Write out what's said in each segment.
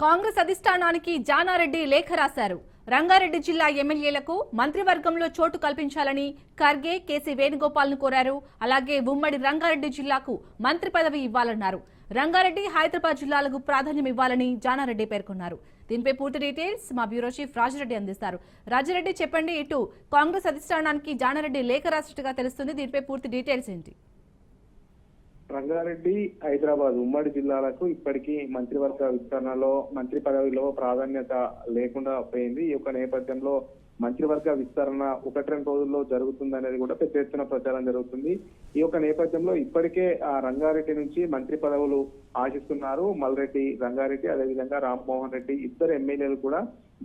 కాంగ్రెస్ అధిష్టానానికి జానారెడ్డి లేఖ రాశారు. రంగారెడ్డి జిల్లా ఎమ్మెల్యేలకు మంత్రివర్గంలో చోటు కల్పించాలని ఖర్గే, కేసీ వేణుగోపాల్ ను కోరారు. అలాగే ఉమ్మడి రంగారెడ్డి జిల్లాకు మంత్రి పదవి ఇవ్వాలన్నారు. రంగారెడ్డి, హైదరాబాద్ జిల్లాలకు ప్రాధాన్యం ఇవ్వాలని జానారెడ్డి పేర్కొన్నారు. దీనిపై పూర్తి డీటెయిల్స్ మా బ్యూరో చీఫ్ రాజిరెడ్డి అందిస్తారు. రాజిరెడ్డి చెప్పండి, ఇటు కాంగ్రెస్ అధిష్టానానికి జానారెడ్డి లేఖ రాసినట్టుగా తెలుస్తుంది. దీనిపై పూర్తి డీటెయిల్స్ ఏంటి? రంగారెడ్డి, హైదరాబాద్ ఉమ్మడి జిల్లాలకు ఇప్పటికీ మంత్రివర్గ విస్తరణలో మంత్రి పదవిలో ప్రాధాన్యత లేకుండా పోయింది. ఈ యొక్క నేపథ్యంలో మంత్రివర్గ విస్తరణ 1-2 రోజుల్లో జరుగుతుందనేది కూడా పెద్ద ఎత్తున ప్రచారం జరుగుతుంది. ఈ యొక్క నేపథ్యంలో ఇప్పటికే ఆ రంగారెడ్డి నుంచి మంత్రి పదవులు ఆశిస్తున్నారు. మల్రెడ్డి రంగారెడ్డి, అదేవిధంగా రామ్మోహన్ రెడ్డి ఇద్దరు ఎమ్మెల్యేలు కూడా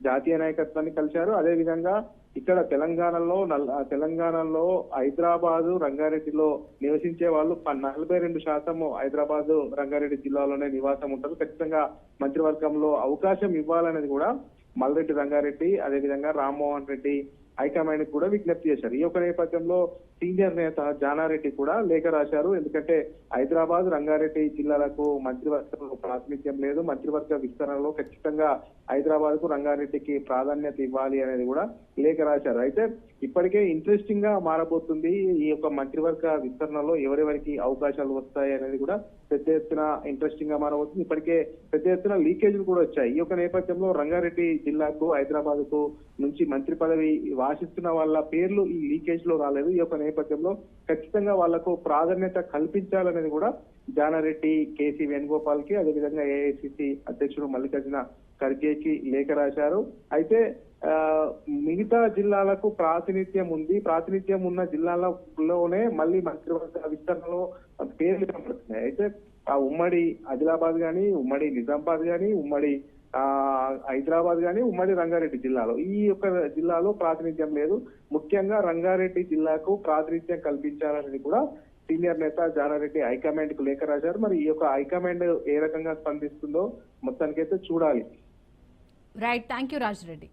జాతీయ నాయకత్వాన్ని కలిశారు. అదేవిధంగా ఇక్కడ తెలంగాణలో హైదరాబాద్, రంగారెడ్డిలో నివసించే వాళ్ళు 42% హైదరాబాద్, రంగారెడ్డి జిల్లాలోనే నివాసం ఉంటారు. ఖచ్చితంగా మంత్రివర్గంలో అవకాశం ఇవ్వాలనేది కూడా మల్రెడ్డి రంగారెడ్డి, అదేవిధంగా రామ్మోహన్ రెడ్డి హైకమాండ్ కూడా విజ్ఞప్తి చేశారు. ఈ యొక్క నేపథ్యంలో సీనియర్ నేత జానారెడ్డి కూడా లేఖ రాశారు. ఎందుకంటే హైదరాబాద్, రంగారెడ్డి జిల్లాలకు మంత్రివర్గంలో ప్రాతినిధ్యం లేదు, మంత్రివర్గ విస్తరణలో ఖచ్చితంగా హైదరాబాద్ కు, రంగారెడ్డికి ప్రాధాన్యత ఇవ్వాలి అనేది కూడా లేఖ రాశారు. అయితే ఇప్పటికే ఇంట్రెస్టింగ్ గా మారబోతుంది ఈ యొక్క మంత్రివర్గ విస్తరణలో ఎవరెవరికి అవకాశాలు వస్తాయి అనేది కూడా పెద్ద ఎత్తున ఇంట్రెస్టింగ్ గా మారబోతుంది. ఇప్పటికే పెద్ద ఎత్తున లీకేజీలు కూడా వచ్చాయి. ఈ యొక్క నేపథ్యంలో రంగారెడ్డి జిల్లాకు, హైదరాబాద్ కు నుంచి మంత్రి పదవి ఆశిస్తున్న వాళ్ళ పేర్లు ఈ లీకేజ్ లో రాలేదు. ఈ యొక్క నేపథ్యంలో ఖచ్చితంగా వాళ్లకు ప్రాధాన్యత కల్పించాలనేది కూడా జానారెడ్డి కేసీ వేణుగోపాల్ కి, అదేవిధంగా ఏఐసిసి అధ్యక్షుడు మల్లికార్జున ఖర్గేకి లేఖ రాశారు. అయితే మిగతా జిల్లాలకు ప్రాతినిధ్యం ఉంది, ప్రాతినిధ్యం ఉన్న జిల్లాలలోనే మళ్ళీ మంత్రివర్గ విస్తరణలో పేర్లు కనబడుతున్నాయి. అయితే ఆ ఉమ్మడి ఆదిలాబాద్ గాని, ఉమ్మడి నిజామాబాద్ గాని, ఉమ్మడి హైదరాబాద్ గాని, ఉమ్మడి రంగారెడ్డి జిల్లాలో ఈ యొక్క జిల్లాలో ప్రాతినిధ్యం లేదు. ముఖ్యంగా రంగారెడ్డి జిల్లాకు ప్రాతినిధ్యం కల్పించాలనేది కూడా సీనియర్ నేత జానారెడ్డి హైకమాండ్ కు లేఖ రాశారు. మరి ఈ యొక్క హైకమాండ్ ఏ రకంగా స్పందిస్తుందో మొత్తానికైతే చూడాలి. Right, thank you Rajireddy.